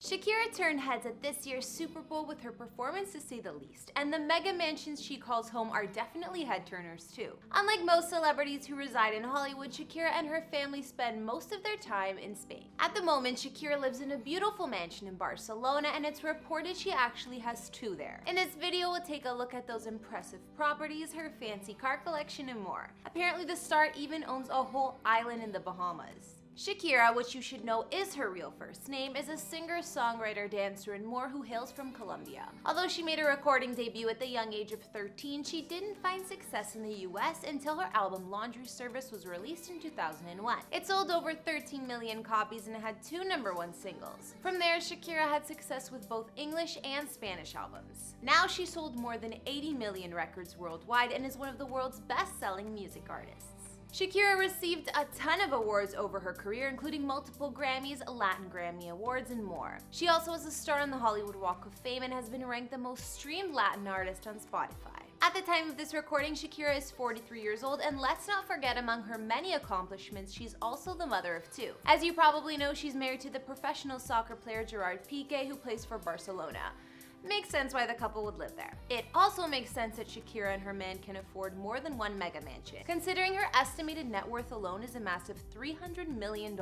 Shakira turned heads at this year's Super Bowl with her performance, to say the least, and the mega mansions she calls home are definitely head-turners too. Unlike most celebrities who reside in Hollywood, Shakira and her family spend most of their time in Spain. At the moment, Shakira lives in a beautiful mansion in Barcelona, and it's reported she actually has two there. In this video, we'll take a look at those impressive properties, her fancy car collection, and more. Apparently, the star even owns a whole island in the Bahamas. Shakira, which you should know is her real first name, is a singer, songwriter, dancer, and more who hails from Colombia. Although she made a recording debut at the young age of 13, she didn't find success in the US until her album Laundry Service was released in 2001. It sold over 13 million copies and had two #1 singles. From there, Shakira had success with both English and Spanish albums. Now she sold more than 80 million records worldwide and is one of the world's best-selling music artists. Shakira received a ton of awards over her career, including multiple Grammys, Latin Grammy Awards, and more. She also is a star on the Hollywood Walk of Fame and has been ranked the most streamed Latin artist on Spotify. At the time of this recording, Shakira is 43 years old, and let's not forget, among her many accomplishments, she's also the mother of two. As you probably know, she's married to the professional soccer player Gerard Piqué, who plays for Barcelona. Makes sense why the couple would live there. It also makes sense that Shakira and her man can afford more than one mega mansion, considering her estimated net worth alone is a massive $300 million.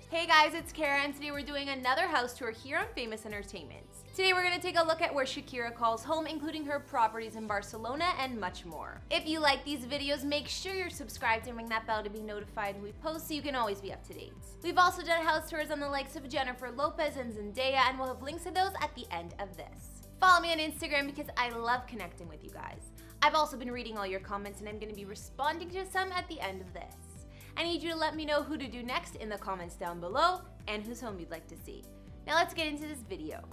Hey guys, it's Kara, and today we're doing another house tour here on Famous Entertainment. Today we're going to take a look at where Shakira calls home, including her properties in Barcelona and much more. If you like these videos, make sure you're subscribed and ring that bell to be notified when we post so you can always be up to date. We've also done house tours on the likes of Jennifer Lopez and Zendaya, and we'll have links to those at the end of this. Follow me on Instagram because I love connecting with you guys. I've also been reading all your comments and I'm going to be responding to some at the end of this. I need you to let me know who to do next in the comments down below and whose home you'd like to see. Now let's get into this video.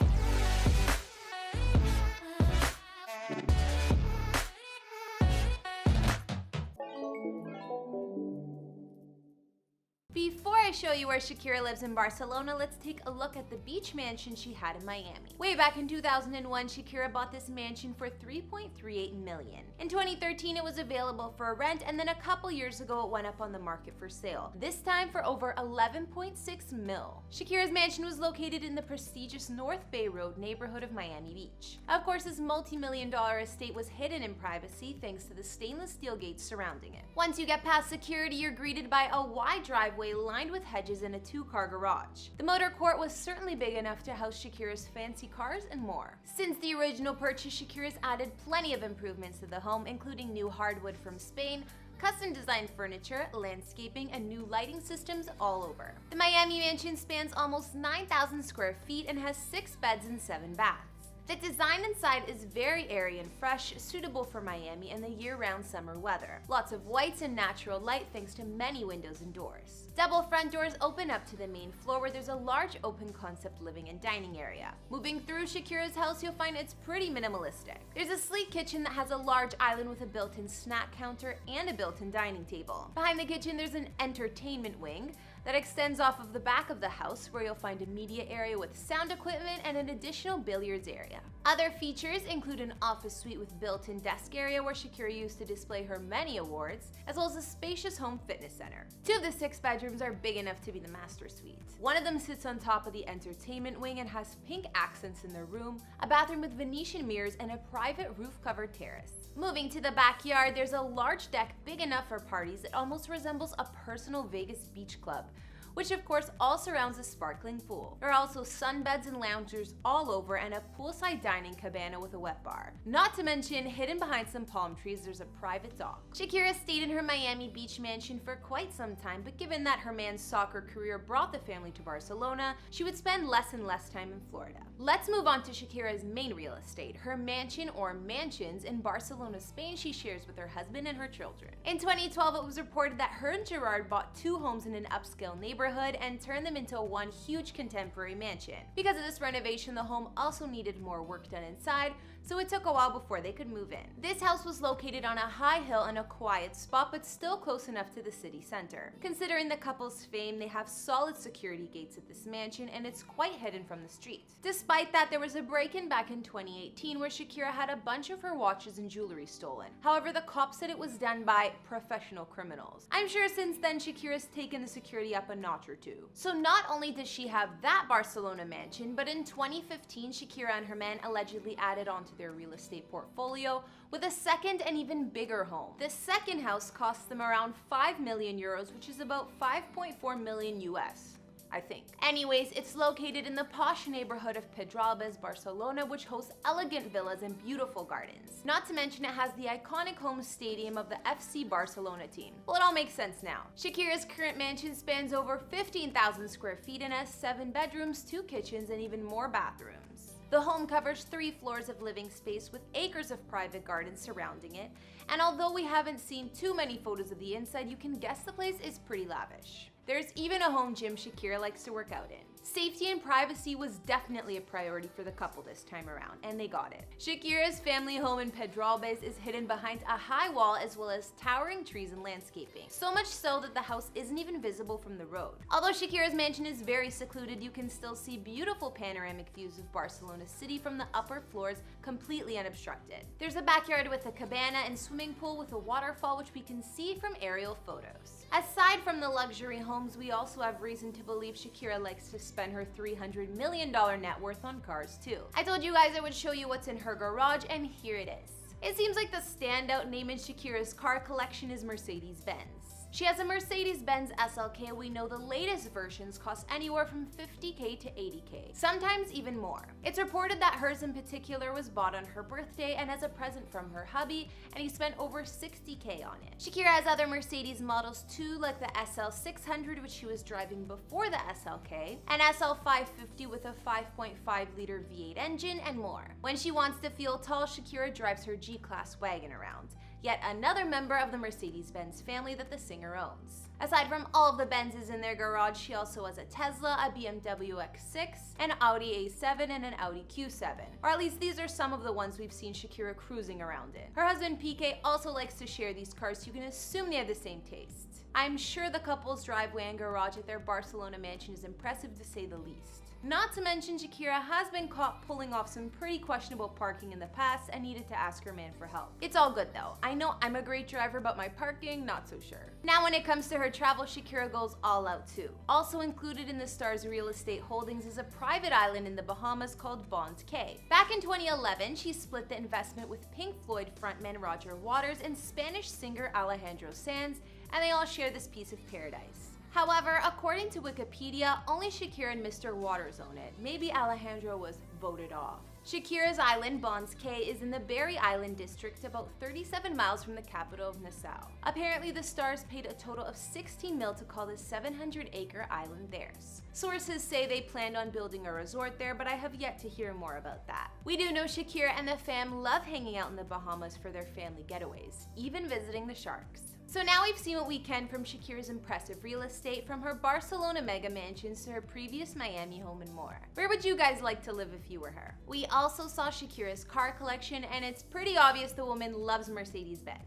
Before I show you where Shakira lives in Barcelona, let's take a look at the beach mansion she had in Miami. Way back in 2001, Shakira bought this mansion for $3.38 million. In 2013, it was available for rent, and then a couple years ago, it went up on the market for sale, this time for over $11.6 mil. Shakira's mansion was located in the prestigious North Bay Road neighborhood of Miami Beach. Of course, this multi-million-dollar estate was hidden in privacy thanks to the stainless steel gates surrounding it. Once you get past security, you're greeted by a wide driveway lined with hedges and a two-car garage. The motor court was certainly big enough to house Shakira's fancy cars and more. Since the original purchase, Shakira's added plenty of improvements to the home, including new hardwood from Spain, custom-designed furniture, landscaping, and new lighting systems all over. The Miami mansion spans almost 9,000 square feet and has 6 beds and 7 baths. The design inside is very airy and fresh, suitable for Miami and the year-round summer weather. Lots of whites and natural light thanks to many windows and doors. Double front doors open up to the main floor where there's a large open concept living and dining area. Moving through Shakira's house, you'll find it's pretty minimalistic. There's a sleek kitchen that has a large island with a built-in snack counter and a built-in dining table. Behind the kitchen, there's an entertainment wing that extends off of the back of the house, where you'll find a media area with sound equipment and an additional billiards area. Other features include an office suite with built-in desk area where Shakira used to display her many awards, as well as a spacious home fitness center. 2 of the 6 bedrooms are big enough to be the master suite. One of them sits on top of the entertainment wing and has pink accents in the room, a bathroom with Venetian mirrors, and a private roof-covered terrace. Moving to the backyard, there's a large deck big enough for parties that almost resembles a personal Vegas beach club, which of course all surrounds a sparkling pool. There are also sunbeds and loungers all over, and a poolside dining cabana with a wet bar. Not to mention, hidden behind some palm trees, there's a private dock. Shakira stayed in her Miami Beach mansion for quite some time, but given that her man's soccer career brought the family to Barcelona, she would spend less and less time in Florida. Let's move on to Shakira's main real estate, her mansion or mansions in Barcelona, Spain she shares with her husband and her children. In 2012, it was reported that her and Gerard bought 2 homes in an upscale neighborhood and turned them into one huge contemporary mansion. Because of this renovation, the home also needed more work done inside, so it took a while before they could move in. This house was located on a high hill in a quiet spot, but still close enough to the city center. Considering the couple's fame, they have solid security gates at this mansion, and it's quite hidden from the street. Despite that, there was a break-in back in 2018 where Shakira had a bunch of her watches and jewelry stolen. However, the cops said it was done by professional criminals. I'm sure since then Shakira's taken the security up a notch notch or two. So not only does she have that Barcelona mansion, but in 2015, Shakira and her man allegedly added onto their real estate portfolio with a second and even bigger home. The second house costs them around 5 million euros, which is about 5.4 million US. I think. Anyways, it's located in the posh neighborhood of Pedralbes, Barcelona, which hosts elegant villas and beautiful gardens. Not to mention it has the iconic home stadium of the FC Barcelona team. Well, it all makes sense now. Shakira's current mansion spans over 15,000 square feet and has 7 bedrooms, 2 kitchens, and even more bathrooms. The home covers 3 floors of living space with acres of private gardens surrounding it, and although we haven't seen too many photos of the inside, you can guess the place is pretty lavish. There's even a home gym Shakira likes to work out in. Safety and privacy was definitely a priority for the couple this time around, and they got it. Shakira's family home in Pedralbes is hidden behind a high wall as well as towering trees and landscaping. So much so that the house isn't even visible from the road. Although Shakira's mansion is very secluded, you can still see beautiful panoramic views of Barcelona city from the upper floors completely unobstructed. There's a backyard with a cabana and swimming pool with a waterfall which we can see from aerial photos. Aside from the luxury homes, we also have reason to believe Shakira likes to spend her $300 million net worth on cars too. I told you guys I would show you what's in her garage, and here it is. It seems like the standout name in Shakira's car collection is Mercedes-Benz. She has a Mercedes-Benz SLK. We know the latest versions cost anywhere from $50K to $80K, sometimes even more. It's reported that hers in particular was bought on her birthday and as a present from her hubby, and he spent over $60K on it. Shakira has other Mercedes models too, like the SL600, which she was driving before the SLK, an SL550 with a 5.5-liter V8 engine, and more. When she wants to feel tall, Shakira drives her G-Class wagon around, yet another member of the Mercedes-Benz family that the singer owns. Aside from all of the Benzes in their garage, she also has a Tesla, a BMW X6, an Audi A7, and an Audi Q7. Or at least these are some of the ones we've seen Shakira cruising around in. Her husband PK also likes to share these cars, so you can assume they have the same taste. I'm sure the couple's driveway and garage at their Barcelona mansion is impressive to say the least. Not to mention, Shakira has been caught pulling off some pretty questionable parking in the past and needed to ask her man for help. It's all good though. I know I'm a great driver, but my parking, not so sure. Now when it comes to her travel, Shakira goes all out too. Also included in the star's real estate holdings is a private island in the Bahamas called Bond Cay. Back in 2011, she split the investment with Pink Floyd frontman Roger Waters and Spanish singer Alejandro Sanz, and they all share this piece of paradise. However, according to Wikipedia, only Shakira and Mr. Waters own it. Maybe Alejandro was voted off. Shakira's island, Bonds Cay, is in the Berry Island district, about 37 miles from the capital of Nassau. Apparently, the stars paid a total of 16 mil to call this 700-acre island theirs. Sources say they planned on building a resort there, but I have yet to hear more about that. We do know Shakira and the fam love hanging out in the Bahamas for their family getaways, even visiting the sharks. So now we've seen what we can from Shakira's impressive real estate, from her Barcelona mega mansions to her previous Miami home and more. Where would you guys like to live if you were her? We also saw Shakira's car collection, and it's pretty obvious the woman loves Mercedes-Benz.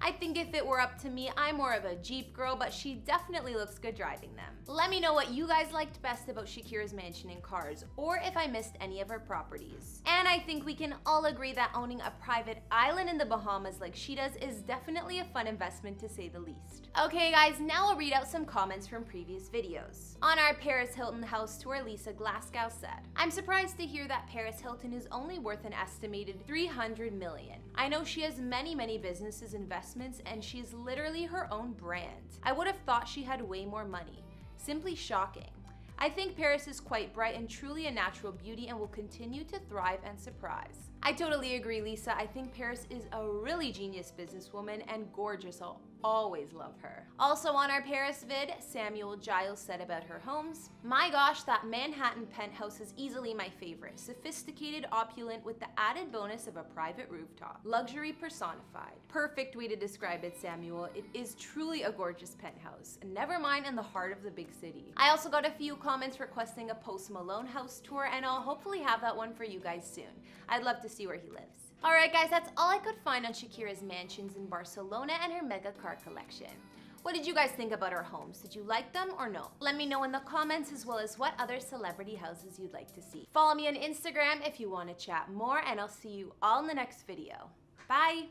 I think if it were up to me, I'm more of a Jeep girl, but she definitely looks good driving them. Let me know what you guys liked best about Shakira's mansion and cars, or if I missed any of her properties. And I think we can all agree that owning a private island in the Bahamas like she does is definitely a fun investment to say the least. Okay guys, now I'll read out some comments from previous videos. On our Paris Hilton house tour, Lisa Glasgow said, "I'm surprised to hear that Paris Hilton is only worth an estimated $300 million. I know she has many businesses, investments, and she's literally her own brand. I would have thought she had way more money. Simply shocking. I think Paris is quite bright and truly a natural beauty and will continue to thrive and surprise." I totally agree, Lisa. I think Paris is a really genius businesswoman and gorgeous. I'll always love her. Also on our Paris vid, Samuel Giles said about her homes, "My gosh, that Manhattan penthouse is easily my favorite. Sophisticated, opulent, with the added bonus of a private rooftop. Luxury personified." Perfect way to describe it, Samuel. It is truly a gorgeous penthouse, never mind in the heart of the big city. I also got a few comments requesting a Post Malone house tour, and I'll hopefully have that one for you guys soon. I'd love to see where he lives. Alright guys, that's all I could find on Shakira's mansions in Barcelona and her mega car collection. What did you guys think about her homes? Did you like them or no? Let me know in the comments, as well as what other celebrity houses you'd like to see. Follow me on Instagram if you want to chat more, and I'll see you all in the next video. Bye!